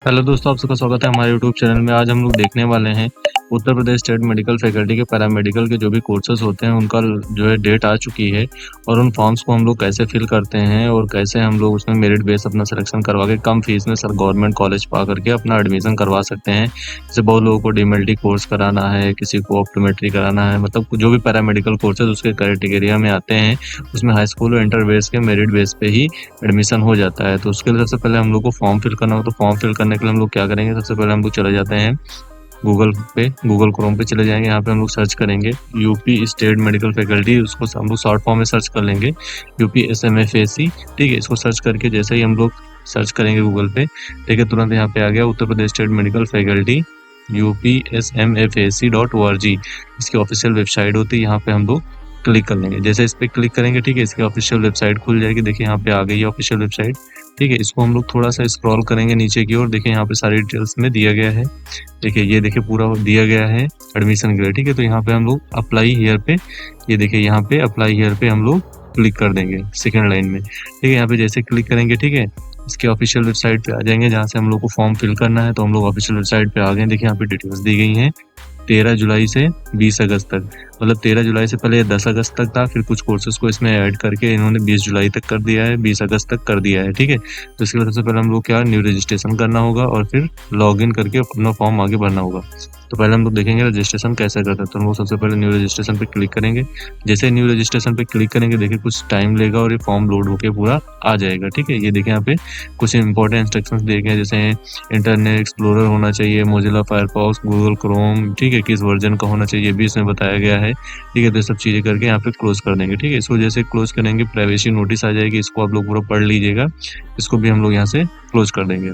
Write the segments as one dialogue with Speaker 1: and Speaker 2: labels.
Speaker 1: Hello दोस्तों, आप सबका स्वागत है हमारे यूट्यूब चैनल में। आज हम लोग देखने वाले हैं Uttar Pradesh state medical faculty के पैरामेडिकल के जो भी कोर्सेज होते हैं उनका जो है डेट आ चुकी है, और उन फॉर्म्स को हम लोग कैसे फिल करते हैं और कैसे हम लोग उसमें मेरिट बेस अपना सिलेक्शन करवा के कम फीस में सर गवर्नमेंट कॉलेज पा करके अपना एडमिशन करवा सकते हैं। जैसे बहुत लोगों को डीएमएलटी कोर्स कराना है, किसी को ऑप्टोमेट्री कराना है, मतलब जो भी पैरामेडिकल कोर्सेज उसके क्राइटेरिया में आते हैं उसमें हाई स्कूल और इंटर बेस के मेरिट बेस पे ही एडमिशन हो जाता है। तो उसके लिए सबसे पहले हम लोग को फॉर्म फिल करना होगा। तो फॉर्म फिल करने के लिए हम लोग क्या करेंगे, सबसे पहले हम लोग चले जाते हैं गूगल क्रोम पे चले जाएंगे। यहाँ पे हम लोग सर्च करेंगे यूपी स्टेट मेडिकल फैकल्टी, उसको हम लोग शॉर्ट फॉर्म में सर्च कर लेंगे UPSMFAC। ठीक है, इसको सर्च करके जैसे ही हम लोग सर्च करेंगे गूगल पे, ठीक है, तुरंत यहाँ पे आ गया Uttar Pradesh state medical faculty UPSMFAC.org। इसकी ऑफिशियल वेबसाइट होती है, यहाँ पे हम लोग क्लिक कर लेंगे। जैसे इस पर क्लिक करेंगे, ठीक है, इसकी ऑफिशियल वेबसाइट खुल जाएगी। देखिए यहाँ पे आ गई है ऑफिशियल वेबसाइट। ठीक है, इसको हम लोग थोड़ा सा स्क्रॉल करेंगे नीचे की ओर। देखिए यहाँ पे सारी डिटेल्स में दिया गया है। देखिए ये देखिए पूरा दिया गया है एडमिशन के लिए। ठीक है, तो यहाँ पे हम लोग अप्लाई हियर पे, ये देखिए यहाँ पे अप्लाई हियर पे हम लोग क्लिक कर देंगे सेकेंड लाइन में। ठीक है, यहाँ पे जैसे क्लिक करेंगे, ठीक है, इसके ऑफिशियल वेबसाइट पे आ जाएंगे जहाँ से हम लोग को फॉर्म फिल करना है। तो हम लोग ऑफिशियल वेबसाइट पे आ गए। देखिए यहाँ पे डिटेल्स दी गई हैं 13 जुलाई से 20 अगस्त तक। मतलब 13 जुलाई से पहले 10 अगस्त तक था, फिर कुछ कोर्सेज को इसमें ऐड करके इन्होंने 20 जुलाई तक कर दिया है, 20 अगस्त तक कर दिया है। ठीक है, तो इसके लिए सबसे पहले हम लोग क्या न्यू रजिस्ट्रेशन करना होगा और फिर लॉगिन करके अपना फॉर्म आगे भरना होगा। तो पहले हम लोग देखेंगे रजिस्ट्रेशन कैसे करते हैं। तो हम लोग सबसे पहले न्यू रजिस्ट्रेशन पे क्लिक करेंगे। जैसे न्यू रजिस्ट्रेशन पे क्लिक करेंगे, देखिए कुछ टाइम लेगा और ये फॉर्म लोड होके पूरा आ जाएगा। ठीक है, ये देखिए यहाँ पे कुछ इंपॉर्टेंट इंस्ट्रक्शंस दिए गए हैं, जैसे इंटरनेट एक्सप्लोरर होना चाहिए, मोजिला फायरफॉक्स, गूगल क्रोम, ठीक है, किस वर्जन का होना चाहिए भी इसमें बताया गया है। ठीक है, तो सब चीज़ें करके यहाँ पे क्लोज कर देंगे। ठीक है, इसको जैसे क्लोज करेंगे प्राइवेसी नोटिस आ जाएगी, इसको आप लोग पूरा पढ़ लीजिएगा। इसको भी हम लोग यहाँ से क्लोज कर देंगे।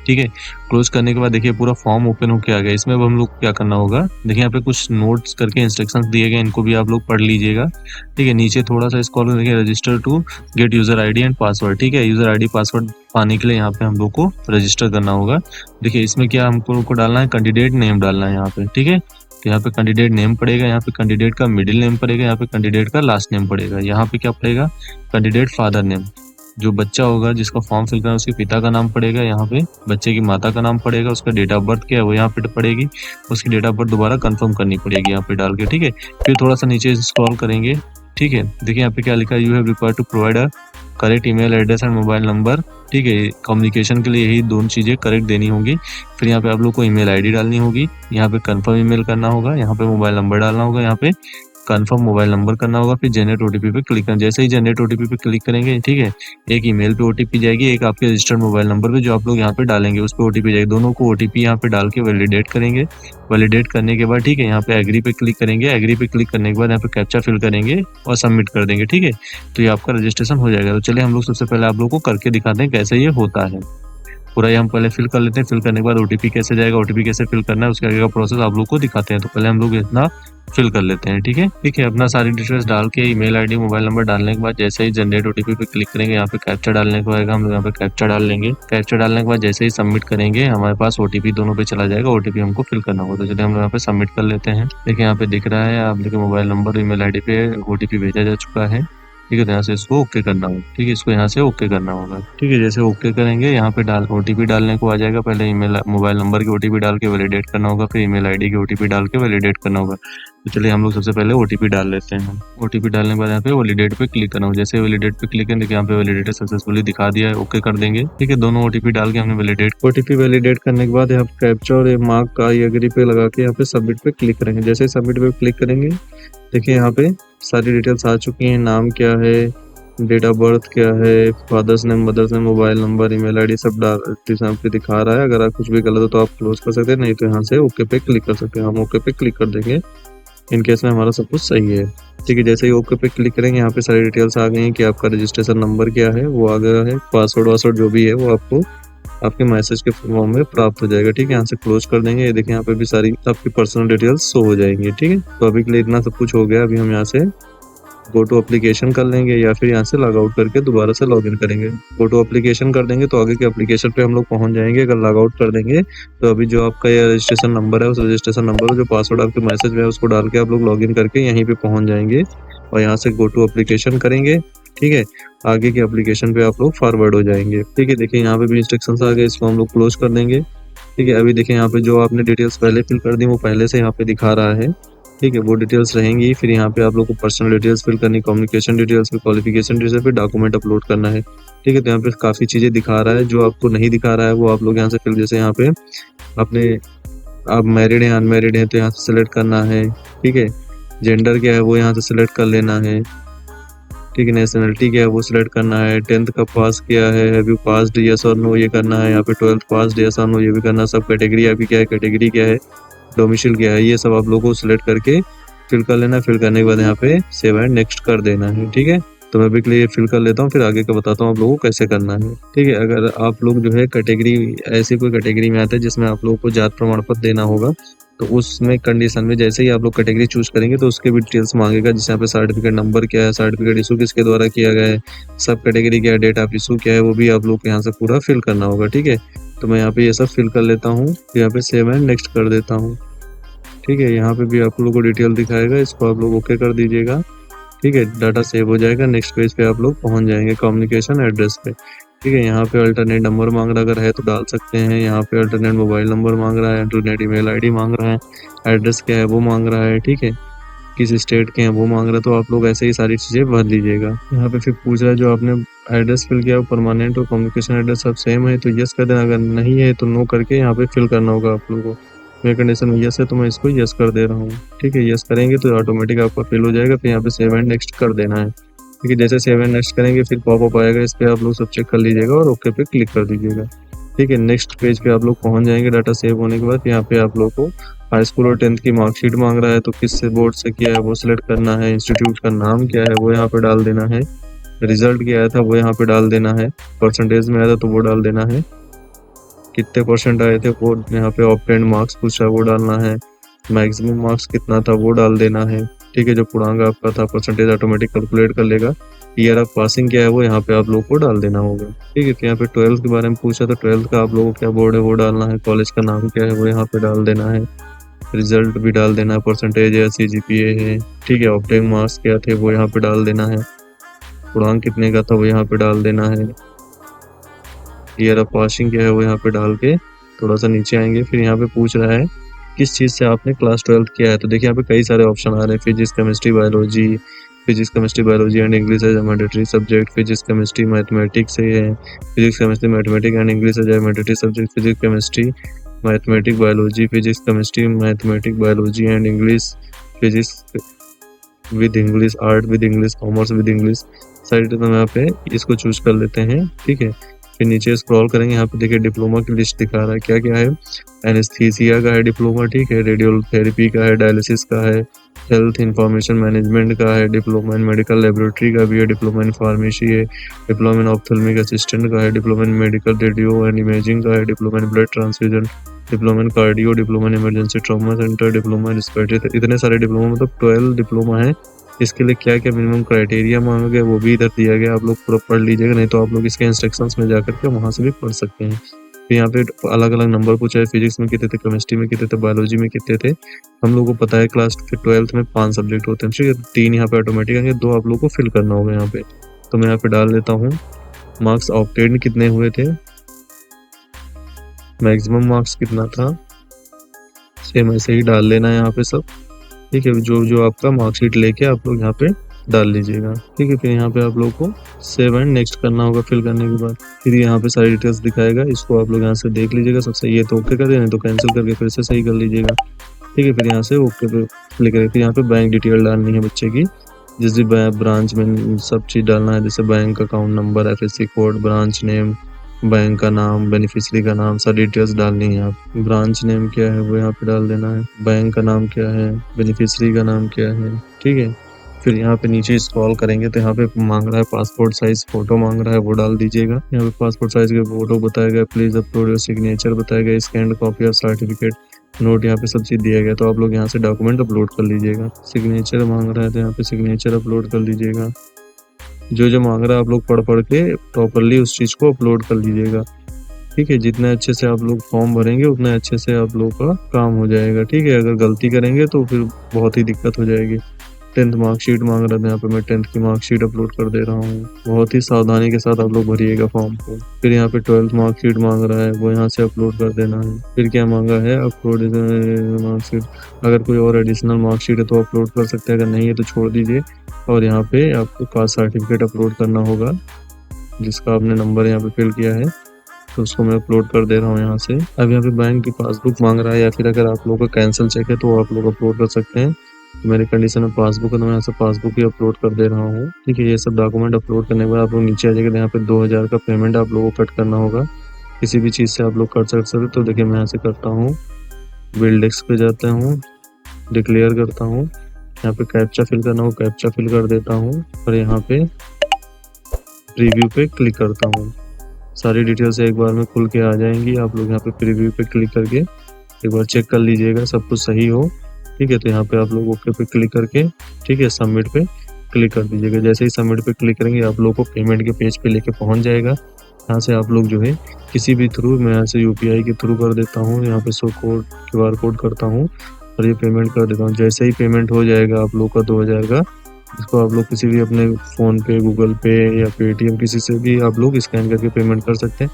Speaker 1: ठीक है, क्लोज करने के बाद देखिए पूरा फॉर्म ओपन होके आ गया। इसमें अब हम लोग क्या करना होगा, देखिए यहाँ पे कुछ नोट्स करके इंस्ट्रक्शंस दिए गए, इनको भी आप लोग पढ़ लीजिएगा। ठीक है, नीचे थोड़ा सा स्क्रॉल करके देखिए register to get user ID and password. ठीक है, यूजर आईडी पासवर्ड पाने के लिए यहाँ पे हम लोग को रजिस्टर करना होगा। देखिए इसमें क्या हमको डालना है, कैंडिडेट नेम डालना है यहाँ पे। ठीक है, तो यहाँ पे कैंडिडेट नेम पड़ेगा, यहाँ पे कैंडिडेट का मिडिल नेम पड़ेगा, यहाँ पे कैंडिडेट का लास्ट नेम पड़ेगा, यहाँ पे क्या पड़ेगा कैंडिडेट फादर नेम। जो बच्चा होगा जिसका फॉर्म फिल करना है उसके पिता का नाम पड़ेगा, यहाँ पे बच्चे की माता का नाम पड़ेगा, उसका डेट ऑफ बर्थ क्या है वो यहाँ पे पड़ेगी, उसकी डेट ऑफ बर्थ दोबारा कंफर्म करनी पड़ेगी यहाँ पे डाल के। ठीक है, फिर थोड़ा सा नीचे स्क्रॉल करेंगे। ठीक है, देखिए यहाँ पे क्या लिखा है, you have required to provide a correct email address and mobile number. ठीक है, कम्युनिकेशन के लिए यही दोनों चीज़ें करेक्ट देनी होंगी। फिर यहाँ पे आप लोग को ईमेल आईडी डालनी होगी, यहाँ पे कंफर्म ईमेल करना होगा, यहाँ पे मोबाइल नंबर डालना होगा, यहाँ पे कंफर्म मोबाइल नंबर करना होगा, फिर जनरेट ओटीपी पे क्लिक करना। जैसे ही जनरेट ओटीपी पे क्लिक करेंगे, ठीक है, एक ईमेल पे ओटीपी जाएगी, एक आपके रजिस्टर्ड मोबाइल नंबर पे जो आप लोग यहाँ पे डालेंगे उस पे ओटीपी जाएगी। दोनों को ओटीपी यहाँ पे डाल के वैलिडेट करेंगे। वैलिडेट करने के बाद ठीक है, यहाँ पे एग्री पे क्लिक करेंगे। एग्री पे क्लिक करने के बाद यहाँ पे कैप्चा फिल करेंगे और सबमिट कर देंगे। ठीक है, तो ये आपका रजिस्ट्रेशन हो जाएगा। तो चलिए हम लोग सबसे पहले आप लोग को करके दिखाते हैं कैसे ये होता है। पूरा ये हम पहले फिल कर लेते हैं। फिल करने के बाद ओटीपी कैसे जाएगा, ओटीपी कैसे फिल करना है, उसके आगे का प्रोसेस आप लोग को दिखाते हैं। तो पहले हम लोग इतना फिल कर लेते हैं। ठीक है, अपना सारी डिटेल्स डाल के ईमेल आईडी मोबाइल नंबर डालने के बाद जैसे ही जनरेट ओटीपी पे क्लिक करेंगे, यहाँ पे कैप्चा डालने को आएगा, हम लोग यहाँ पे कैप्चा डाल लेंगे। कैप्चा डालने के बाद जैसे ही सबमिट करेंगे हमारे पास ओटीपी दोनों पे चला जाएगा। ओटीपी हमको फिल करना होगा। तो चलिए हम लोग यहाँ पे सबमिट कर लेते हैं। देखिए यहाँ पे दिख रहा है आप देखिए मोबाइल नंबर ईमेल आईडी पे ओटीपी भेजा जा चुका है। ठीक है, तो यहाँ से इसको ओके करना होगा। ठीक है, इसको यहाँ से ओके करना होगा। ठीक है, जैसे ओके करेंगे यहाँ पे ओटीपी डालने को आ जाएगा। पहले ईमेल मोबाइल नंबर की ओटीपी डाल के वैलिडेट करना होगा, फिर ईमेल आईडी की ओटीपी डाल के वैलिडेट करना होगा। तो चलिए हम लोग सबसे पहले ओटीपी डाल लेते हैं। ओटीपी डालने के बाद यहाँ पे वैलिडेट पे क्लिक करना होगा। जैसे वैलिडेट पे क्लिक करेंगे यहाँ पे वैलिडेट सक्सेसफुली दिखा दिया है, ओके कर देंगे। ठीक है, दोनों ओटीपी डाल के हमने ओटीपी वैलिडेट करने के बाद यहाँ पे कैप्चा और मार्क का एग्री पे लगा के यहाँ पे सबमिट पे क्लिक करेंगे। जैसे सबमिट पे क्लिक करेंगे देखिए यहाँ पे सारी डिटेल्स आ चुकी हैं। नाम क्या है, डेट ऑफ बर्थ क्या है, father's name, mother's name, mobile number, email ID सब यहाँ पे दिखा रहा है। अगर आप कुछ भी गलत हो तो आप क्लोज कर सकते हैं, नहीं तो यहाँ से ओके पे क्लिक कर सकते हैं। हम ओके पे क्लिक कर देंगे इन केस में हमारा सब कुछ सही है। ठीक है, जैसे ही ओके पे क्लिक करेंगे यहाँ पे सारी डिटेल्स आ गई हैं कि आपका रजिस्ट्रेशन नंबर क्या है वो आ गया है, पासवर्ड जो भी है वो आपको आपके मैसेज के फॉर्म में प्राप्त हो जाएगा। ठीक है, यहाँ से क्लोज कर देंगे। ये देखिए यहाँ पे भी सारी आपकी पर्सनल डिटेल्स शो हो जाएंगी। ठीक है, तो अभी के लिए इतना सब कुछ हो गया। अभी हम यहाँ से गो टू एप्लीकेशन कर लेंगे या फिर यहाँ से लॉग आउट करके दोबारा से लॉग इन करेंगे। गो टू एप्लीकेशन कर देंगे तो आगे के एप्लीकेशन पे हम लोग पहुंच जाएंगे। अगर लॉग आउट कर देंगे तो अभी जो आपका ये रजिस्ट्रेशन नंबर है उस रजिस्ट्रेशन नंबर जो पासवर्ड आपके मैसेज में है उसको डाल के आप लोग लॉग इन करके यहीं पे पहुंच जाएंगे और यहाँ से गो टू एप्लीकेशन करेंगे। ठीक है, आगे के एप्लीकेशन पे आप लोग फॉरवर्ड हो जाएंगे। ठीक है, देखिए यहाँ पे भी इंस्ट्रक्शंस आ गए, इसको हम लोग क्लोज कर देंगे। ठीक है, अभी देखिए यहाँ पे जो आपने डिटेल्स पहले फिल कर दी वो पहले से यहाँ पे दिखा रहा है। ठीक है, वो डिटेल्स रहेंगी। फिर यहाँ पे आप लोग को पर्सनल डिटेल्स फिल करनी, कम्युनिकेशन डिटेल्स, फिर क्वालिफिकेशन डिटेल्स, फिर डॉक्यूमेंट अपलोड करना है। ठीक है, तो यहाँ पे काफ़ी चीज़ें दिखा रहा है। जो आपको नहीं दिखा रहा है वो आप लोग यहाँ से फिर, जैसे यहाँ पे अपने आप मैरिड हैं अनमैरिड हैं तो यहाँ से सिलेक्ट करना है। ठीक है, जेंडर क्या है वो यहाँ से सिलेक्ट कर लेना है। ठीक है, नेशनलिटी क्या है वो सिलेक्ट करना है। 10th का पास किया है, हैव यू पास्ड, यस और नो ये करना है। यहाँ पे 12th पास्ड, यस और नो ये भी करना है। सब कैटेगरी आपकी क्या है, कैटेगरी क्या है, डोमिसाइल क्या है, ये सब आप लोगों को सिलेक्ट करके फिल कर लेना है। फिल करने के बाद यहाँ पे सेव एंड नेक्स्ट कर देना है। ठीक है, तो मैं भी के लिए फिल कर लेता हूँ, फिर आगे का बताता हूँ आप लोगों को कैसे करना है। ठीक है, अगर आप लोग जो है कैटेगरी, ऐसी कोई कैटेगरी में आते हैं जिसमें आप लोगों को जात प्रमाण पत्र देना होगा, तो उसमें कंडीशन में जैसे ही आप लोग कैटेगरी चूज करेंगे तो उसके भी डिटेल्स मांगेगा, जैसे यहाँ पे सर्टिफिकेट नंबर क्या है, सर्टिफिकेट इशू किसके द्वारा किया गया है, सब कैटेगरी क्या है, डेट ऑफ इशू क्या है, वो भी आप लोग को यहाँ से पूरा फिल करना होगा। ठीक है, तो मैं यहाँ पे ये सब फिल कर लेता हूँ, यहाँ पे सेव एंड नेक्स्ट कर देता हूँ। ठीक है, यहाँ पे भी आप लोगों को डिटेल दिखाएगा, इसको आप लोग ओके कर दीजिएगा। ठीक है, डाटा सेव हो जाएगा। नेक्स्ट पेज पे आप लोग पहुंच जाएंगे कम्युनिकेशन एड्रेस पे। ठीक है, यहाँ पे अल्टरनेट नंबर मांग रहा है, अगर है तो डाल सकते हैं। यहाँ पे अल्टरनेट मोबाइल नंबर मांग रहा है, अल्टरनेट ईमेल आईडी मांग रहा है, एड्रेस क्या है वो मांग रहा है। ठीक है, किस स्टेट के हैं वो मांग रहा है, तो आप लोग ऐसे ही सारी चीज़ें भर लीजिएगा। यहाँ पे फिर पूछ रहा है जो आपने एड्रेस फिल किया वो परमानेंट और कम्युनिकेशन एड्रेस सब सेम है तो यस कर देना, अगर नहीं है तो नो करके यहाँ पे फिल करना होगा आप लोगों को। मेरी कंडीशन में यस है तो मैं इसको यस कर दे रहा हूँ। ठीक है, यस करेंगे तो ऑटोमेटिक आपका फिल हो जाएगा। फिर यहाँ पे सेव एंड नेक्स्ट कर देना है। ठीक है, जैसे सेव एंड नेक्स्ट करेंगे फिर पॉपअप आएगा, इस पर आप लोग सब चेक कर लीजिएगा और ओके पे क्लिक कर दीजिएगा। ठीक है, नेक्स्ट पेज पे आप लोग पहुंच जाएंगे। डाटा सेव होने के बाद यहाँ पे आप लोग को हाई स्कूल और 10th की मार्कशीट मांग रहा है, तो किस से बोर्ड से किया है वो सिलेक्ट करना है। इंस्टीट्यूट का नाम क्या है वो यहाँ पे डाल देना है। रिजल्ट क्या आया था वो यहाँ पे डाल देना है। परसेंटेज में आया था तो वो डाल देना है। कितने परसेंट आए थे वो यहाँ पे ऑब्टेन्ड मार्क्स पूछा है वो डालना है। मैक्सिमम मार्क्स कितना था वो डाल देना है। ठीक है, जो पूर्णांक आपका था परसेंटेज ऑटोमेटिक कैलकुलेट कर लेगा। ईयर ऑफ पासिंग क्या है वो यहाँ पे आप लोग को डाल देना होगा। ठीक है, तो यहाँ पे 12th के बारे में पूछा तो 12th का आप लोगों को क्या बोर्ड है वो डालना है। कॉलेज का नाम क्या है वो यहाँ पे डाल देना है। रिजल्ट भी डाल देना है, परसेंटेज है, CGPA है। ठीक है, ऑब्टेन मार्क्स क्या थे वो यहाँ पे डाल देना है। पूर्णांक कितने का था वो यहाँ पे डाल देना है। ईयर ऑफ पासिंग क्या है वो यहाँ पे डाल के थोड़ा सा नीचे आएंगे। फिर यहाँ पे पूछ रहा है किस चीज़ से आपने क्लास 12th किया है, तो देखिए यहाँ पे कई सारे ऑप्शन आ रहे हैं। Physics chemistry biology, physics chemistry biology and English as a mandatory subject, physics chemistry mathematics है, physics chemistry mathematics and English as a mandatory subject, physics chemistry mathematics biology, physics chemistry mathematics biology and English, physics with English, art with English, commerce with English. Side तो यहाँ पे इसको choose कर लेते हैं। ठीक है, फिर नीचे स्क्रॉल करेंगे, यहाँ पे देखिए डिप्लोमा की लिस्ट दिखा रहा है क्या क्या है। एनेस्थीसिया का है डिप्लोमा, ठीक है, रेडियोथेरेपी का है, डायलिसिस का है, हेल्थ इंफॉर्मेशन मैनेजमेंट का है, डिप्लोमा इन मेडिकल लेबोरेटरी का भी है, डिप्लोमा इन फार्मेसी है, डिप्लोमा इन ऑप्थेल्मिक असिस्टेंट का है, diploma in medical radio and imaging का है, diploma in blood transfusion, diploma in cardio, diploma in emergency trauma centre, diploma in respiratory. इतने सारे डिप्लोमा, मतलब 12 डिप्लोमा है। इसके लिए क्या क्या मिनिमम क्राइटेरिया मांगा गया वो भी इधर दिया गया, आप लोग पूरा पढ़ लीजिएगा, नहीं तो आप लोग इसके इंस्ट्रक्शंस में जाकर के वहाँ से भी पढ़ सकते हैं। तो यहाँ पे अलग अलग नंबर पूछा है, फिजिक्स में कितने थे, केमिस्ट्री में कितने थे, बायोलॉजी में कितने थे। हम लोग को पता है क्लास 12th में 5 सब्जेक्ट होते हैं, ठीक है, 3 यहाँ पे ऑटोमेटिक आएंगे, 2 आप लोग को फिल करना होगा यहाँ पे। तो मैं यहाँ पे डाल देता हूँ मार्क्स ऑब्टेन्ड कितने हुए थे, मैक्सिमम मार्क्स कितना था, सेम ऐसे ही डाल लेना है यहाँ पे सब। ठीक है, जो जो आपका मार्कशीट लेके आप लोग यहाँ पे डाल लीजिएगा। ठीक है, फिर यहाँ पे आप लोग को सेव एंड नेक्स्ट करना होगा फिल करने के बाद। फिर यहाँ पे सारी डिटेल्स दिखाएगा, इसको आप लोग यहाँ से देख लीजिएगा, सब सही है तो ओके कर देना, तो कैंसिल करके फिर से सही कर लीजिएगा। ठीक है, फिर यहाँ से ओके पे क्लिक करें। फिर यहाँ पे बैंक डिटेल डालनी है बच्चे की, जिस भी ब्रांच में सब चीज़ डालना है, जैसे bank account number, FSC code, branch name, bank का नाम, बेनिफिशियरी का नाम, सारी डिटेल्स डालनी है। आप ब्रांच नेम क्या है वो यहाँ पे डाल देना है, बैंक का नाम क्या है, बेनिफिशियरी का नाम क्या है। ठीक है, फिर यहाँ पे नीचे स्क्रॉल करेंगे तो यहाँ पे मांग रहा है पासपोर्ट साइज फोटो मांग रहा है, वो डाल दीजिएगा। यहाँ पे पासपोर्ट साइज के फोटो बताएगा, प्लीज अपलोड योर सिग्नेचर बताएगा, scan copy of certificate, note, यहाँ पे सब चीज़ दिया गया। तो आप लोग यहाँ से डॉक्यूमेंट अपलोड कर लीजिएगा। सिग्नेचर मांग रहा है तो यहाँ पे सिग्नेचर अपलोड कर लीजिएगा। जो जो मांग रहा है आप लोग पढ़ पढ़ के प्रॉपरली उस चीज़ को अपलोड कर लीजिएगा। ठीक है, जितने अच्छे से आप लोग फॉर्म भरेंगे उतने अच्छे से आप लोग का काम हो जाएगा। ठीक है, अगर गलती करेंगे तो फिर बहुत ही दिक्कत हो जाएगी। 10th मार्कशीट मांग रहा था, यहाँ पे मैं 10th की मार्कशीट अपलोड कर दे रहा हूँ। बहुत ही सावधानी के साथ आप लोग भरिएगा फॉर्म को। फिर यहाँ पे 12th मार्कशीट मांग रहा है, वो यहाँ से अपलोड कर देना है। फिर क्या मांगा है, अपलोड मार्कशीट, अगर कोई और एडिशनल मार्कशीट है तो अपलोड कर सकते हैं, अगर नहीं है तो छोड़ दीजिए। और यहाँ पे आपको कास्ट सर्टिफिकेट अपलोड करना होगा, जिसका आपने नंबर यहाँ पे फिल किया है, तो उसको मैं अपलोड कर दे रहा हूँ यहाँ से। अब यहाँ पे बैंक की पासबुक मांग रहा है, या फिर अगर आप लोगों का कैंसिल चेक है तो आप लोग अपलोड कर सकते हैं। तो मेरी कंडीशन में पासबुक है, तो मैं यहाँ से पासबुक ही अपलोड कर दे रहा हूँ। ठीक है, ये सब डॉक्यूमेंट अपलोड करने के बाद आप लोग नीचे आ जाएगा, यहाँ पे 2000 का पेमेंट आप लोगों को कट करना होगा। किसी भी चीज़ से आप लोग कर सकते, तो देखिए मैं यहाँ से करता हूँ, बिल डेस्क पे जाता हूँ, डिक्लेयर करता हूँ, यहाँ पे कैप्चा फिल करना हो, कैप्चा फिल कर देता हूँ, और यहाँ पे प्रीव्यू पे क्लिक करता हूँ। सारी डिटेल्स एक बार में खुल के आ जाएंगी। आप लोग यहाँ पे प्रीव्यू पे क्लिक करके एक बार चेक कर लीजिएगा सब कुछ सही हो। ठीक है, तो यहाँ पे आप लोग ओके पे क्लिक करके, ठीक है, सबमिट पे क्लिक कर दीजिएगा। जैसे ही सबमिट पे क्लिक करेंगे आप लोग को पेमेंट के पेज पे लेके पहुंच जाएगा। यहाँ से आप लोग जो है किसी भी थ्रू, मैं यहाँ से यूपीआई के थ्रू कर देता हूँ, यहाँ पे शो कोड QR कोड करता हूँ और ये पेमेंट कर देता हूँ। जैसे ही पेमेंट हो जाएगा आप लोग का 2000 का, इसको आप लोग किसी भी अपने फ़ोन पे, गूगल पे या पेटीएम, किसी से भी आप लोग स्कैन करके पेमेंट कर सकते हैं।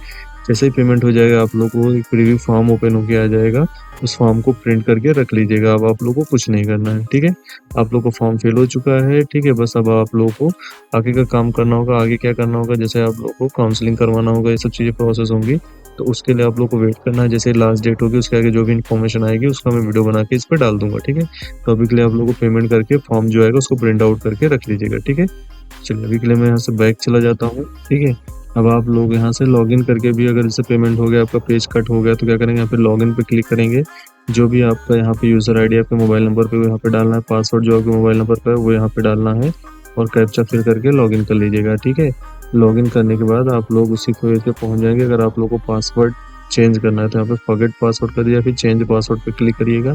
Speaker 1: जैसे ही पेमेंट हो जाएगा आप लोग को एक प्रीव्यू फॉर्म ओपन होके आ जाएगा, उस फॉर्म को प्रिंट करके रख लीजिएगा। अब आप लोग को कुछ नहीं करना है। ठीक है, आप लोग को फॉर्म फिल हो चुका है। ठीक है, बस अब आप लोगों को आगे का काम करना होगा। आगे क्या करना होगा, जैसे आप लोग को काउंसलिंग करवाना होगा, ये सब चीज़ें प्रोसेस होंगी, तो उसके लिए आप लोग को वेट करना है। जैसे लास्ट डेट होगी उसके आगे जो भी इन्फॉर्मेशन आएगी उसका मैं वीडियो बना के इस पर डाल दूंगा। ठीक है, तो अभी के लिए आप लोग को पेमेंट करके फॉर्म जो आएगा उसको प्रिंट आउट करके रख लीजिएगा। ठीक है, चलिए अभी के लिए मैं यहाँ से बैक चला जाता हूँ। ठीक है, अब आप लोग यहाँ से लॉगिन करके भी, अगर इससे पेमेंट हो गया, आपका पेज कट हो गया, तो क्या करेंगे, यहाँ पे लॉगिन पे क्लिक करेंगे। जो भी आपका यहाँ पे यूज़र आईडी आपके मोबाइल नंबर पे वो यहाँ पे डालना है, पासवर्ड जो आपके मोबाइल नंबर पे है वो यहाँ पे डालना है, और कैप्चा फिल करके लॉगिन कर लीजिएगा। ठीक है, लॉगिन करने के बाद आप लोग उसी पेज पे पहुँच जाएंगे। अगर आप लोग को पासवर्ड चेंज करना है तो यहाँ पे फॉरगेट पासवर्ड कर दिया, फिर चेंज पासवर्ड पे क्लिक करिएगा।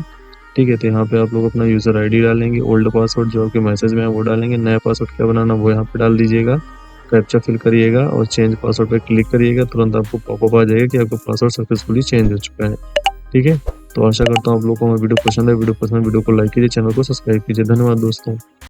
Speaker 1: ठीक है, तो यहाँ पे आप लोग अपना यूज़र आईडी डालेंगे, ओल्ड पासवर्ड जो आपके मैसेज में है वो डालेंगे, नया पासवर्ड क्या बनाना वो यहाँ पे डाल दीजिएगा, कैप्चा फिल करिएगा और चेंज पासवर्ड पे क्लिक करिएगा। तुरंत आपको पॉपअप आ जाएगा कि आपका पासवर्ड सक्सेसफुली चेंज हो चुका है। ठीक है, तो आशा करता हूँ आप लोगों को मेरा वीडियो पसंद है। वीडियो पसंद है वीडियो को लाइक कीजिए, चैनल को सब्सक्राइब कीजिए। धन्यवाद दोस्तों।